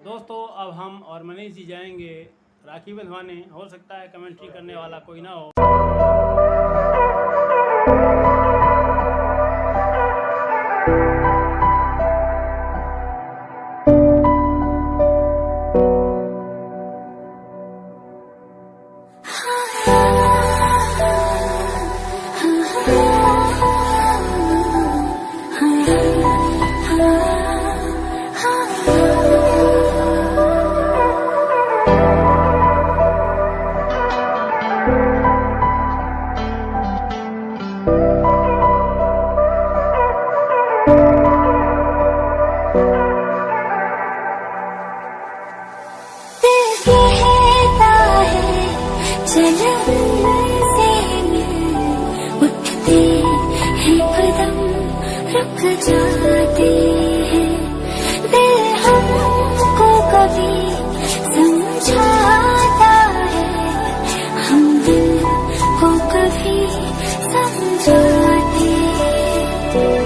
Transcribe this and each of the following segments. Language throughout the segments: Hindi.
दोस्तों अब हम और मनीष जी जाएंगे राखी बंधवाने। हो सकता है कमेंट्री करने वाला कोई ना हो। उठते हैं कदम रुक जाते हैं, दिल हमको कभी समझाता है, हम दिल को कभी समझाते हैं।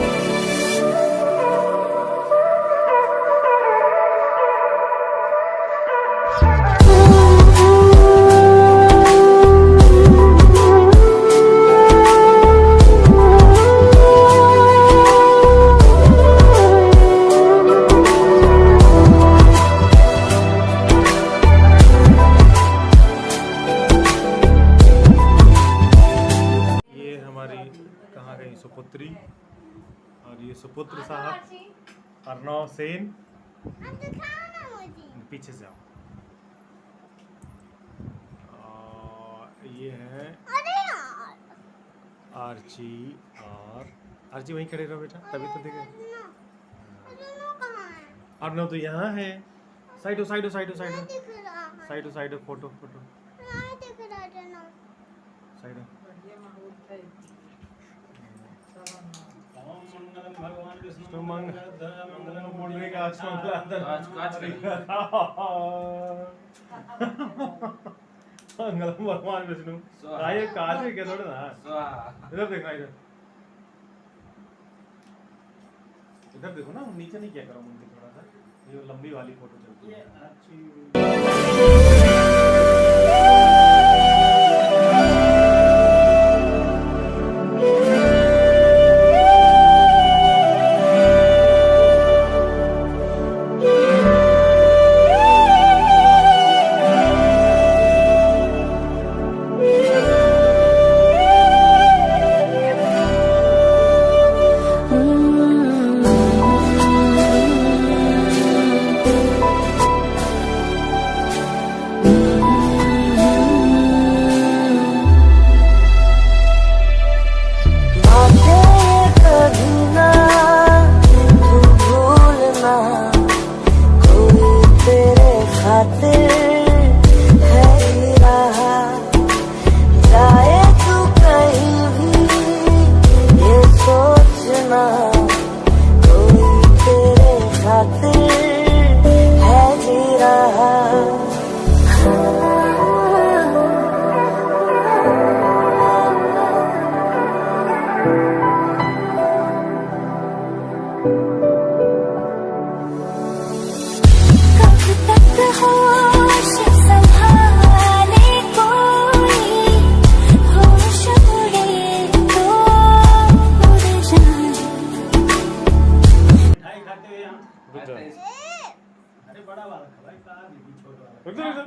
कहाँ गई सुपुत्री और ये सुपुत्र साहब अर्नव सेन। पीछे से आओ। ये है आर्ची और आर्ची वहीं खड़े रहो बेटा, तभी तो देखे। अर्नव तो यहाँ है। साइडो साइडो साइडो साइडो साइडो साइडो फोटो फोटो साइडो। भगवान विष्णु मंगलम बोलने का आज मंगलम भगवान विष्णु आइए काज है क्या थोड़ा ना। इधर देखना, इधर देखो ना, नीचे नहीं क्या करो मुझे थोड़ा सा, ये लंबी वाली फोटो चलती है। अरे बड़ा वाला भाई, कहाँ छोटा वाला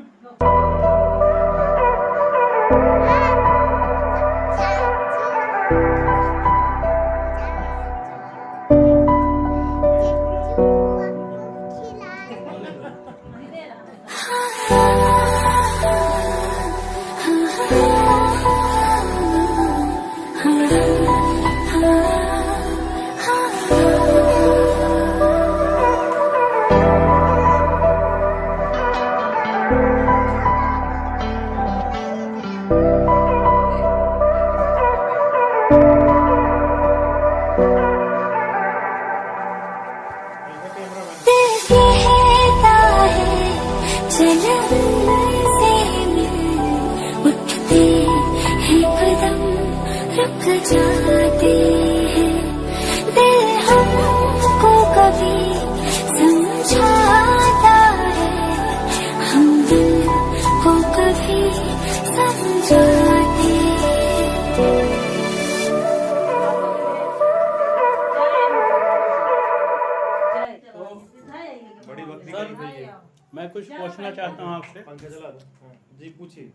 सर मैं कुछ पूछना चाहता हूँ आपसे। पंखा चला दो। हाँ, जी पूछिए।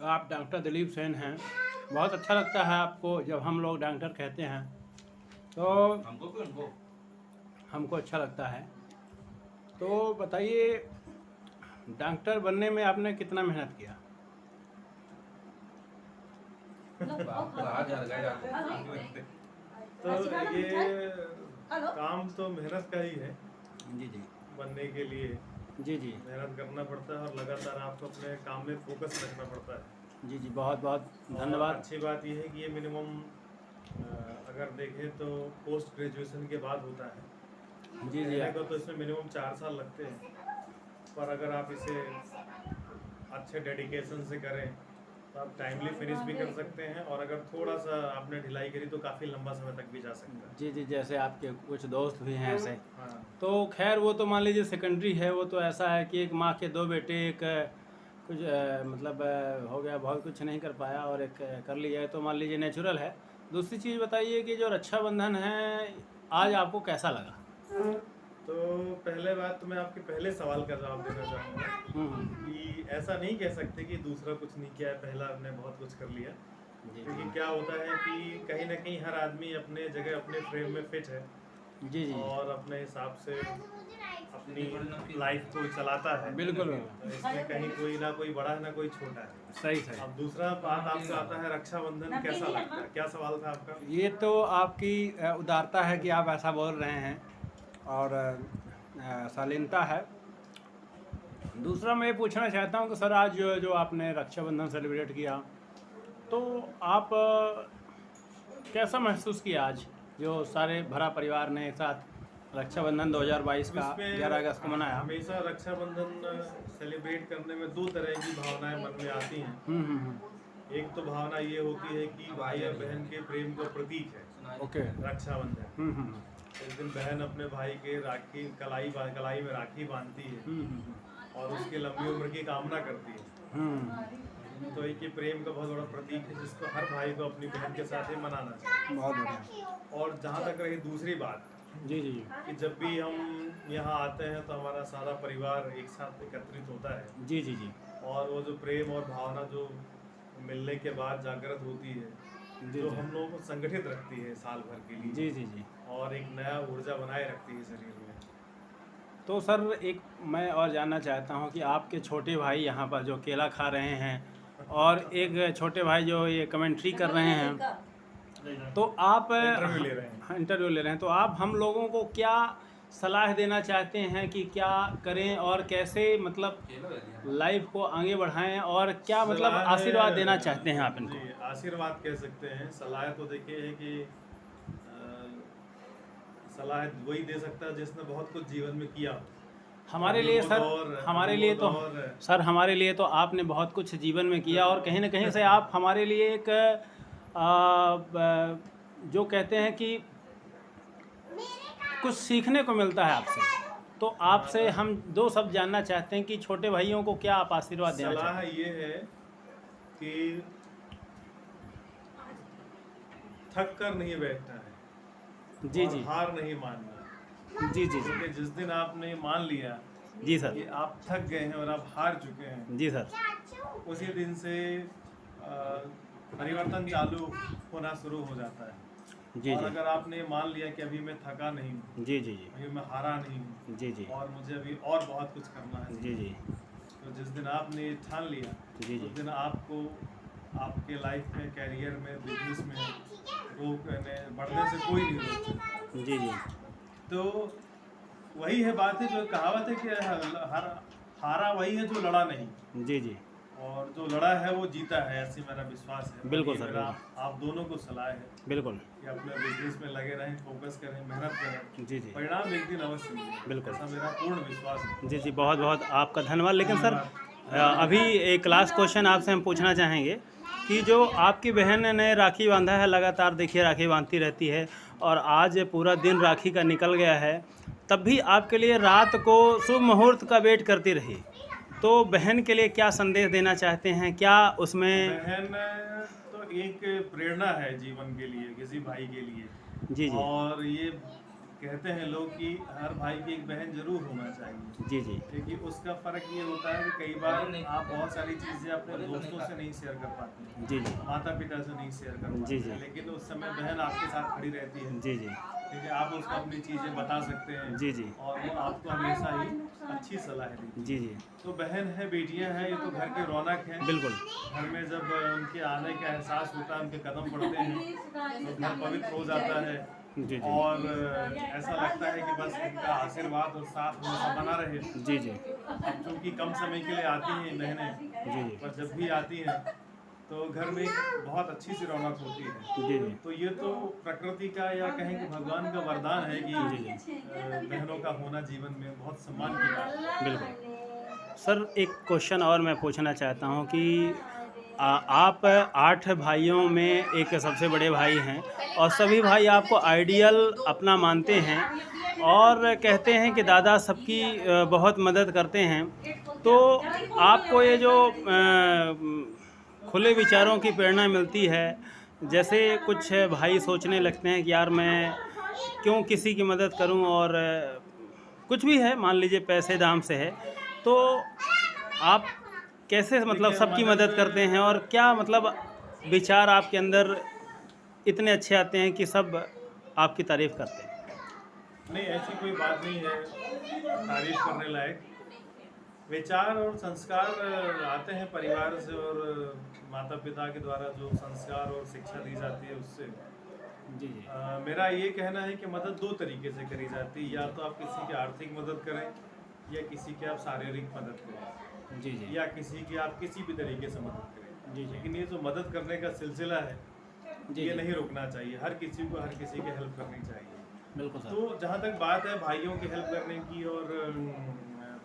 आप डॉक्टर दिलीप सेन हैं, बहुत अच्छा लगता है आपको जब हम लोग डॉक्टर कहते हैं, तो हमको अच्छा लगता है। तो बताइए, डॉक्टर बनने में आपने कितना मेहनत किया? तो ये काम तो मेहनत का ही है। जी जी बनने के लिए जी जी मेहनत करना पड़ता है और लगातार आपको अपने काम में फोकस रखना पड़ता है। जी जी, बहुत बहुत और धन्यवाद। अच्छी बात यह है कि ये मिनिमम अगर देखें तो पोस्ट ग्रेजुएशन के बाद होता है। जी जी कहने को तो इसमें मिनिमम 4 साल लगते हैं, पर अगर आप इसे अच्छे डेडिकेशन से करें तो आप टाइमली फिनिश भी कर सकते हैं, और अगर थोड़ा सा आपने ढिलाई करी तो काफ़ी लंबा समय तक भी जा सकता है। जी जी, जैसे आपके कुछ दोस्त भी हैं ऐसे, हाँ, तो खैर वो तो मान लीजिए सेकेंडरी है। वो तो ऐसा है कि एक माँ के 2 बेटे, एक कुछ मतलब हो गया, बहुत कुछ नहीं कर पाया, और एक कर लिया है, तो मान लीजिए नेचुरल है। दूसरी चीज़ बताइए कि जो रक्षाबंधन है आज आपको कैसा लगा? तो पहले बात तो मैं आपके पहले सवाल का जवाब देना चाहूँगा कि ऐसा नहीं कह सकते कि दूसरा कुछ नहीं किया है, पहला हमने बहुत कुछ कर लिया। जी क्योंकि क्या होता है कि कहीं ना कहीं हर आदमी अपने जगह अपने फ्रेम में फिट है जी जी, और अपने हिसाब से अपनी लाइफ को चलाता है। बिल्कुल तो इसमें कहीं कोई ना कोई बड़ा है ना कोई छोटा है। सही सही। अब दूसरा बात आपका आता है रक्षाबंधन कैसा लगता है, क्या सवाल था आपका? ये तो आपकी उदारता है कि आप ऐसा बोल रहे हैं, और शालीनता है। दूसरा मैं ये पूछना चाहता हूँ कि सर आज जो आपने रक्षाबंधन सेलिब्रेट किया, तो आप कैसा महसूस किया आज जो सारे भरा परिवार ने एक साथ रक्षाबंधन 2022 का उसमें 11 अगस्त को मनाया? हमेशा रक्षाबंधन सेलिब्रेट करने में 2 तरह की भावनाएं मन में आती हैं। एक तो भावना ये होती है कि भाई और बहन के प्रेम का प्रतीक है ओके। रक्षाबंधन। इस दिन बहन अपने भाई के राखी कलाई में राखी बांधती है और उसकी लंबी उम्र की कामना करती है। तो एक ये प्रेम का बहुत बड़ा प्रतीक है जिसको हर भाई को अपनी बहन के साथ ही मनाना चाहिए। बहुत बढ़िया। और जहाँ तक रही दूसरी बात जी जी कि जब भी हम यहाँ आते हैं तो हमारा सारा परिवार एक साथ एकत्रित होता है जी जी जी और वो जो प्रेम और भावना जो मिलने के बाद जागृत होती है, जी जो जी हम लोगों को संगठित रखती है साल भर के लिए जी जी जी। और एक नया ऊर्जा बनाए रखती है शरीर में। तो सर एक मैं और जानना चाहता हूँ कि आपके छोटे भाई यहाँ पर जो केला खा रहे हैं और एक छोटे भाई जो ये कमेंट्री कर रहे हैं, तो आप इंटरव्यू ले रहे हैं। इंटरव्यू ले रहे हैं, तो आप हम लोगों को क्या सलाह देना चाहते हैं कि क्या करें और कैसे मतलब लाइफ को आगे बढ़ाएं, और क्या मतलब सलाह आशीर्वाद देना चाहते हैं आप इनको? जी, आशीर्वाद कह सकते हैं। सलाह तो देखिए है कि सलाह वही दे सकता है जिसने बहुत कुछ जीवन में किया। हमारे लिए सर, हमारे लिए तो सर, हमारे लिए तो आपने बहुत कुछ जीवन में किया, और कहीं ना कहीं से आप हमारे लिए एक जो कहते हैं कि कुछ सीखने को मिलता है आपसे। तो आपसे हम 2 शब्द जानना चाहते हैं कि छोटे भाइयों को क्या आप आशीर्वाद देना सलाह चाहते हैं? ये है कि थक कर नहीं बैठना है जी और जी हार नहीं मानना। जी जी जी क्योंकि जिस दिन आपने मान लिया जी सर। कि आप थक गए हैं और आप हार चुके हैं, जी सर। उसी दिन से परिवर्तन चालू होना शुरू हो जाता है। जी और जी अगर आपने मान लिया कि अभी मैं थका नहीं हूँ, जी जी जी अभी मैं हारा नहीं हूँ जी जी और मुझे अभी और बहुत कुछ करना है, जी जी तो जिस दिन आपने ठान लिया जी जी उस दिन आपको आपके लाइफ में, कैरियर में, बिजनेस में बढ़ने से कोई नहीं रोक सकता। जी जी तो वही है बात है, जो कहावत है कि हारा वही है जो लड़ा नहीं, जी जी और जो लड़ा है वो जीता है, ऐसी मेरा विश्वास है। बिल्कुल ये सर, मेरा आप दोनों को सलाह है बिल्कुल। कि अपने बिजनेस में लगे रहें, फोकस करें, मेहनत करें, जी जी परिणाम एक दिन अवश्य मिलेगा। बिल्कुल। ऐसा मेरा पूर्ण विश्वास है। जी जी, बहुत बहुत आपका धन्यवाद। लेकिन सर अभी एक लास्ट क्वेश्चन आपसे हम पूछना चाहेंगे कि जो आपकी बहन ने राखी बांधा है, लगातार देखिए राखी बांधती रहती है, और आज पूरा दिन राखी का निकल गया है, तब भी आपके लिए रात को शुभ मुहूर्त का वेट करती रही, तो बहन के लिए क्या संदेश देना चाहते हैं? क्या उसमें? बहन तो एक प्रेरणा है जीवन के लिए, किसी भाई के लिए। जी जी और ये कहते हैं लोग कि हर भाई की एक बहन जरूर होना चाहिए, जी जी क्योंकि उसका फ़र्क ये होता है कि कई बार आप बहुत सारी चीज़ें अपने दोस्तों से नहीं शेयर कर पाते हैं, जी जी माता पिता से नहीं शेयर कर पाते जी, जी। हैं, लेकिन उस समय बहन आपके साथ खड़ी रहती है, जी जी ठीक है, आप उसको अपनी चीज़ें बता सकते हैं जी जी और वो आपको हमेशा ही अच्छी सलाह देती है। जी जी तो बहन है, बेटियां हैं, ये तो घर की रौनक है। बिल्कुल घर में जब उनके आने का एहसास होता है, उनके कदम पड़ते हैं तो घर पवित्र हो जाता है जी जी और ऐसा लगता है कि बस इनका आशीर्वाद और साथ हमेशा बना रहे। जी जी अब चूंकि कम समय के लिए आती हैं बहनें, जी जी पर जब भी आती हैं तो घर में एक बहुत अच्छी सी रौनक होती है। जी जी तो ये तो प्रकृति का या कहें कि भगवान का वरदान है कि जी बहनों का होना जीवन में बहुत सम्मान की बात है। बिल्कुल। सर एक क्वेश्चन और मैं पूछना चाहता हूँ कि आप 8 भाइयों में एक सबसे बड़े भाई हैं और सभी भाई आपको आइडियल अपना मानते हैं और कहते हैं कि दादा सबकी बहुत मदद करते हैं। तो आपको ये जो खुले विचारों की प्रेरणा मिलती है, जैसे कुछ भाई सोचने लगते हैं कि यार मैं क्यों किसी की मदद करूं और कुछ भी है, मान लीजिए पैसे दाम से है, तो आप कैसे मतलब सबकी मदद करते हैं और क्या मतलब विचार आपके अंदर इतने अच्छे आते हैं कि सब आपकी तारीफ़ करते हैं? नहीं, ऐसी कोई बात नहीं है तारीफ करने लायक। विचार और संस्कार आते हैं परिवार से और माता पिता के द्वारा जो संस्कार और शिक्षा दी जाती है उससे। जी जी मेरा ये कहना है कि मदद दो तरीके से करी जाती है, या तो आप किसी की आर्थिक मदद करें या किसी की आप शारीरिक मदद करें जी जी या किसी की आप किसी भी तरीके से मदद करें। जी जी लेकिन ये जो मदद करने का सिलसिला है जी ये जी नहीं रुकना चाहिए। हर किसी को हर किसी की हेल्प करनी चाहिए। बिल्कुल सर। तो जहाँ तक बात है भाइयों की हेल्प करने की और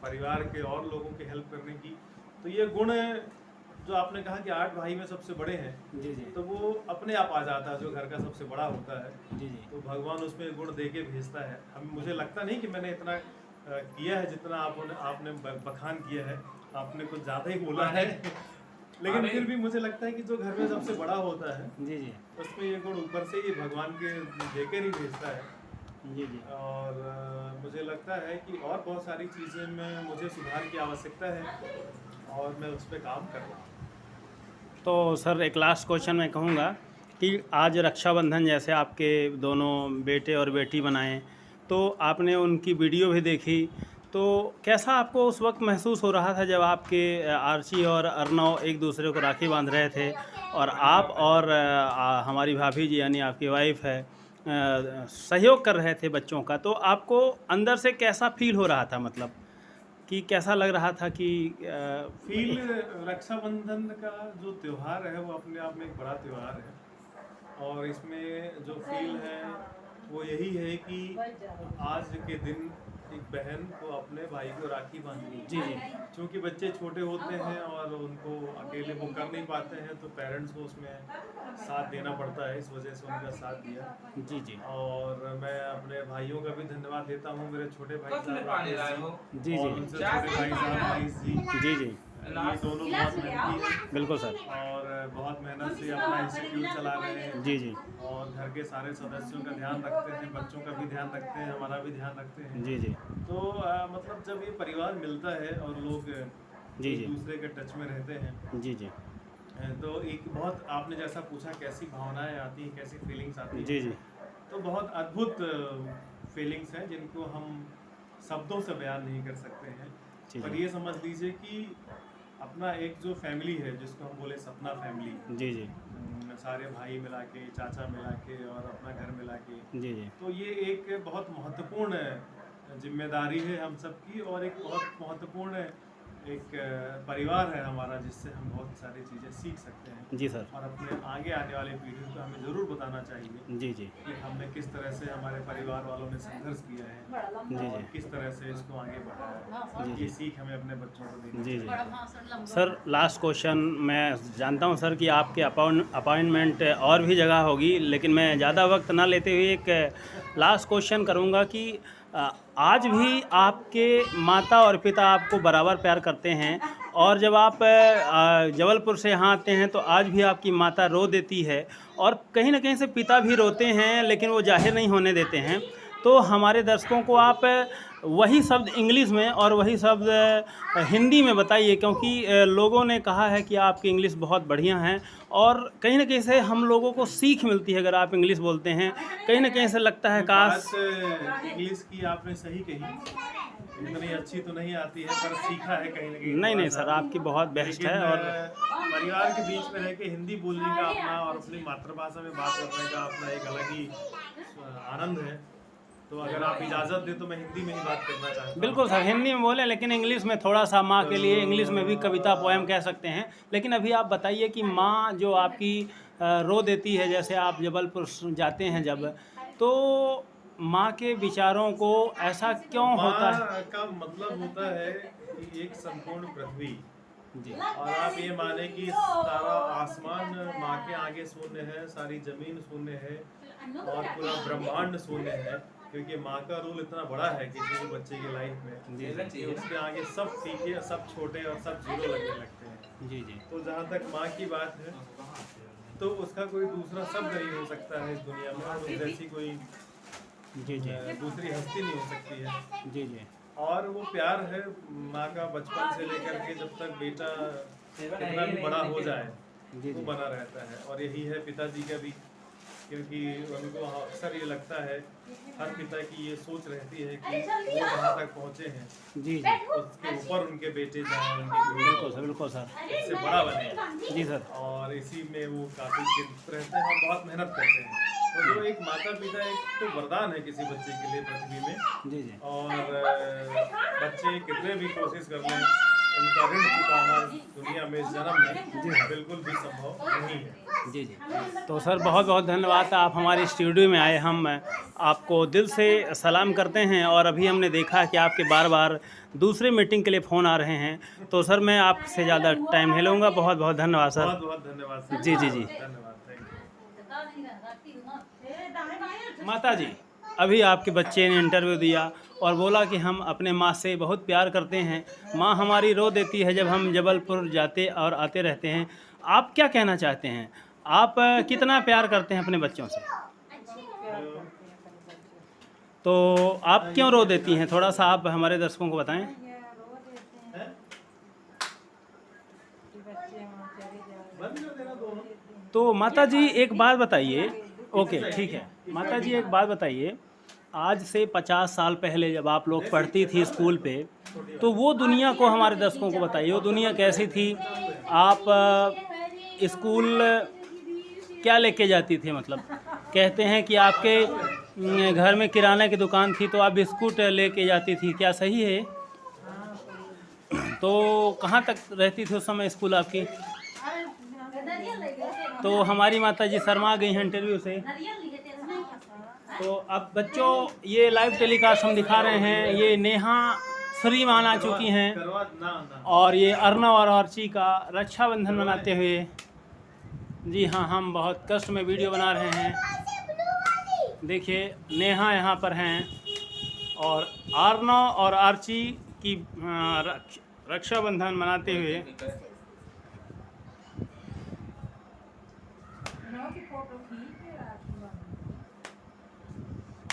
परिवार के और लोगों की हेल्प करने की, तो ये गुण जो आपने कहा कि 8 भाई में सबसे बड़े हैं, जी जी तो वो अपने आप आ जाता है जो घर का सबसे बड़ा होता है। जी जी तो भगवान उसमें गुण दे के भेजता है। मुझे लगता नहीं कि मैंने इतना किया है जितना आपने बखान किया है, आपने कुछ ज़्यादा ही बोला है लेकिन फिर भी मुझे लगता है कि जो घर में सबसे बड़ा होता है जी जी उसमें ये गुण ऊपर से ही भगवान के देकर ही भेजता है। जी जी और मुझे लगता है कि और बहुत सारी चीज़ें में मुझे सुधार की आवश्यकता है और मैं उस पर काम कर रहा हूँ। तो सर एक लास्ट क्वेश्चन मैं कहूँगा कि आज रक्षाबंधन जैसे आपके दोनों बेटे और बेटी बनाए, तो आपने उनकी वीडियो भी देखी, तो कैसा आपको उस वक्त महसूस हो रहा था जब आपके आर्ची और अर्नव एक दूसरे को राखी बांध रहे थे और आप और हमारी भाभी जी यानी आपकी वाइफ है सहयोग कर रहे थे बच्चों का, तो आपको अंदर से कैसा फील हो रहा था, मतलब कि कैसा लग रहा था कि फील रक्षाबंधन का जो त्यौहार है वो अपने आप में एक बड़ा त्यौहार है और इसमें जो फील है वो यही है कि आज के दिन एक बहन को अपने भाई को राखी बांधनी है। जी जी क्योंकि बच्चे छोटे होते हैं और उनको अकेले वो कर नहीं पाते हैं, तो पेरेंट्स को उसमें साथ देना पड़ता है, इस वजह से उनका साथ दिया। जी जी और मैं अपने भाइयों का भी धन्यवाद देता हूँ, मेरे छोटे भाई साहब राकेश जी और जी उनसे छोटे भाई साहब मनीष जी, जी जी ये दोनों बहुत मेहनती हैं बिल्कुल सर। और बहुत मेहनत से अपना इंस्टीट्यूट चला रहे हैं जी जी और घर के सारे सदस्यों का ध्यान रखते हैं, बच्चों का भी ध्यान रखते हैं, हमारा भी ध्यान रखते हैं। जी जी तो मतलब जब ये परिवार मिलता है और लोग जी एक जी दूसरे के टच में रहते हैं, जी जी तो एक बहुत आपने जैसा पूछा कैसी भावनाएं आती हैं, कैसी फीलिंग्स आती हैं, जी जी तो बहुत अद्भुत फीलिंग्स हैं जिनको हम शब्दों से बयान नहीं कर सकते हैं। जी पर जी ये समझ लीजिए कि अपना एक जो फैमिली है जिसको हम बोले सपना फैमिली, जी जी सारे भाई मिला के, चाचा मिला के और अपना घर मिला के, जी जी तो ये एक बहुत महत्वपूर्ण जिम्मेदारी है हम सबकी और एक बहुत महत्वपूर्ण एक परिवार है हमारा जिससे हम बहुत सारी चीज़ें सीख सकते हैं जी सर। और अपने आगे आने वाली पीढ़ी को हमें ज़रूर बताना चाहिए जी जी कि हमने किस तरह से हमारे परिवार वालों ने संघर्ष किया है जी और जी किस तरह से इसको आगे बढ़ाया है। जी ये जी सीख हमें अपने बच्चों को देनी जी चाहिए। जी सर लास्ट क्वेश्चन, मैं जानता हूं सर कि आपके अपॉइंटमेंट और भी जगह होगी, लेकिन मैं ज़्यादा वक्त ना लेते हुए एक लास्ट क्वेश्चन करूंगा कि आज भी आपके माता और पिता आपको बराबर प्यार करते हैं और जब आप जबलपुर से यहाँ आते हैं तो आज भी आपकी माता रो देती है और कहीं ना कहीं से पिता भी रोते हैं लेकिन वो जाहिर नहीं होने देते हैं, तो हमारे दर्शकों को आप वही शब्द इंग्लिश में और वही शब्द हिंदी में बताइए, क्योंकि लोगों ने कहा है कि आपकी इंग्लिश बहुत बढ़िया है और कहीं ना कहीं से हम लोगों को सीख मिलती है अगर आप इंग्लिश बोलते हैं। कहीं ना कहीं से लगता है काश। इंग्लिश की आपने सही कही, इतनी अच्छी तो नहीं आती है पर सीखा है कहीं ना कहीं। नहीं सर, आपकी बहुत बेस्ट है। और परिवार के बीच में रह के हिंदी बोलने का अपना और अपनी मातृभाषा में बात करने का अपना एक अलग ही आनंद है। तो अगर आप इजाज़त दें तो मैं हिंदी में ही बात करना चाहता हूँ। बिल्कुल सर, हिंदी में बोले, लेकिन इंग्लिश में थोड़ा सा माँ के लिए इंग्लिश में भी कविता पोएम कह सकते हैं। लेकिन अभी आप बताइए कि माँ जो आपकी रो देती है, जैसे आप जबलपुर जाते हैं जब, तो माँ के विचारों को ऐसा क्यों होता है? माँ का मतलब होता है कि एक संपूर्ण पृथ्वी जी, और आप ये माने कि सारा आसमान माँ के आगे शून्य है, सारी जमीन शून्य है और पूरा ब्रह्मांड शून्य है, क्योंकि माँ का रोल इतना बड़ा है किसी भी बच्चे की लाइफ में कि उसके आगे सब फीके, सब छोटे और सब जीरो लगने लगते हैं। जी। तो जहाँ तक माँ की बात है तो उसका कोई दूसरा शब्द नहीं हो सकता है इस दुनिया में, और जैसी कोई जी दूसरी हस्ती नहीं हो सकती है। जी। और वो प्यार है माँ का बचपन से लेकर के जब तक बेटा कितना भी बड़ा हो जाए वो बना रहता है। और यही है पिताजी का भी, क्योंकि उनको अक्सर ये लगता है, हर पिता की ये सोच रहती है कि वो जहाँ तक पहुँचे हैं जी उसके ऊपर उनके बेटे जाएं, बिल्कुल सर उससे बड़ा बने। जी सर। और इसी में वो काफ़ी चिंतित रहते हैं और बहुत मेहनत करते हैं। तो जो एक माता पिता एक तो वरदान है किसी बच्चे के लिए पृथ्वी में। जी। और बच्चे कितने भी कोशिश कर लें, उनका ऋण चुकाना दुनिया में इस जन्म में बिल्कुल भी संभव नहीं है। जी। तो सर बहुत बहुत धन्यवाद, आप हमारे स्टूडियो में आए। हम आपको दिल से सलाम करते हैं। और अभी हमने देखा कि आपके बार बार दूसरे मीटिंग के लिए फ़ोन आ रहे हैं, तो सर मैं आपसे ज़्यादा टाइम नहीं लूँगा। बहुत बहुत धन्यवाद सर। बहुत बहुत धन्यवाद सर। जी। धन्यवाद, थैंक यू। माता जी, अभी आपके बच्चे ने इंटरव्यू दिया और बोला कि हम अपने माँ से बहुत प्यार करते हैं, माँ हमारी रो देती है जब हम जबलपुर जाते और आते रहते हैं। आप क्या कहना चाहते हैं? आप कितना प्यार करते हैं अपने बच्चों से? तो आप क्यों रो देती हैं? थोड़ा सा आप हमारे दर्शकों को बताएं। तो माता जी एक बात बताइए। ओके, ठीक है माता जी, एक बात बताइए, आज से 50 साल पहले जब आप लोग पढ़ती थी स्कूल पे, तो वो दुनिया को हमारे दर्शकों को बताइए, वो दुनिया कैसी थी? आप स्कूल क्या लेके जाती थी? मतलब कहते हैं कि आपके घर में किराना की दुकान थी तो आप बिस्कुट लेके जाती थी, क्या सही है? तो कहाँ तक रहती थी उस समय स्कूल आपकी? तो हमारी माता जी शर्मा गई हैं इंटरव्यू से। तो अब बच्चों, ये लाइव टेलीकास्ट हम दिखा रहे हैं, ये नेहा श्रीमान आ चुकी हैं और ये अर्नव और आर्ची का रक्षाबंधन मनाते हुए। जी हाँ, हम बहुत कष्ट में वीडियो बना रहे हैं। देखिए नेहा यहाँ पर हैं और अर्नव और आर्ची की रक्षाबंधन मनाते हुए।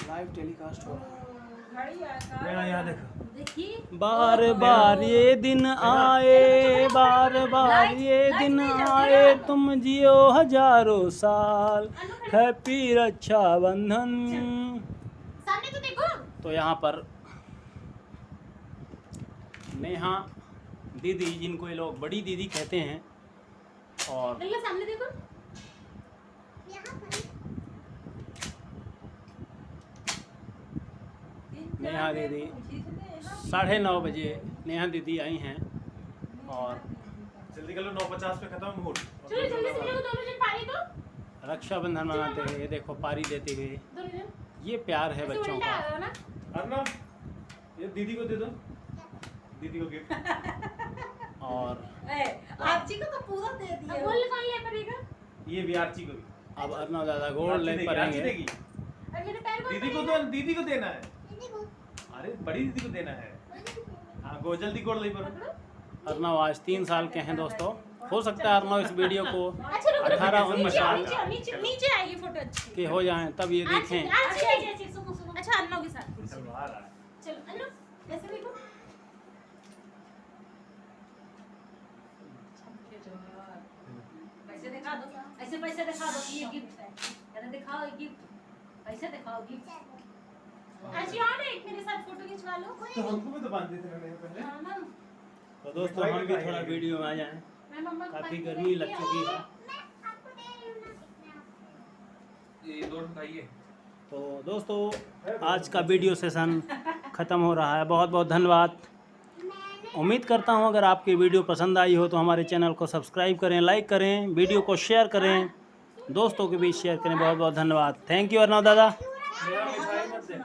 लाइव टेलीकास्ट हो रहा है। यहाँ देखो, बार बार ये दिन आए, बार बार ये दिन आए, तुम जियो हजारों साल, हैप्पी रक्षाबंधन। सामने तो देखो। तो यहाँ पर नेहा दीदी, जिनको ये लोग बड़ी दीदी कहते हैं, और सामने देखो। नेहा दीदी 9:30 बजे नेहा दीदी आई हैं और जल्दी कर लो, 9:50 पे खत्म हो। चलो जल्दी से लोग दोनों जन पानी दो। रक्षाबंधन मनाते हुए, देखो पारी देते हुए, दोनों जन ये प्यार है बच्चों का। अर्नव, ये दीदी को दे दो, दीदी को गिफ्ट। और आरची को तो पूरा दे दिया। बोल कौन ले पड़ेगा? ये भी आरची को भी। अब अर्नव दादा गोल्ड ले पड़ेंगे। और मेरे पैर को दीदी को तो दीदी को देना है। अरे बड़ी दीदी को देना है। हाँ, गो जल्दी गोल्ड ले पर। अर्नव आज 3 साल के हैं दोस्तों। हो सकता है अर्नव इस वीडियो को 18-19 साल नीचे आएगी फोटो अच्छी के हो जाएं, तब ये देखें। अच्छा अच्छा अन्नों के साथ बाहर आए। चलो अन्नू ऐसे देखो पैसे दिखा दो ऐसे पैसे दिखा दो ये गिफ्ट है कहते दिखाओ ये गिफ्ट पैसे दिखाओ गिफ्ट ऐसी आओ ना एक मेरे साथ फोटो खिंचवा लो तो हमको भी तो बांध देते रहने पहले। हाँ ना तो दोस्तों हम भी थोड़ा वीडियो में आ जाएं, मैं मम्मा को काफ़ी पानी गर्मी लग देती चुकी हूँ। है। ये दो खाइए। तो दोस्तों आज का वीडियो सेशन ख़त्म हो रहा है। बहुत बहुत धन्यवाद। उम्मीद करता हूँ अगर आपकी वीडियो पसंद आई हो तो हमारे चैनल को सब्सक्राइब करें, लाइक करें, वीडियो को शेयर करें, दोस्तों के बीच शेयर करें। बहुत बहुत धन्यवाद। थैंक यू अर्नव दादा। मेरा मिठाई मत देना।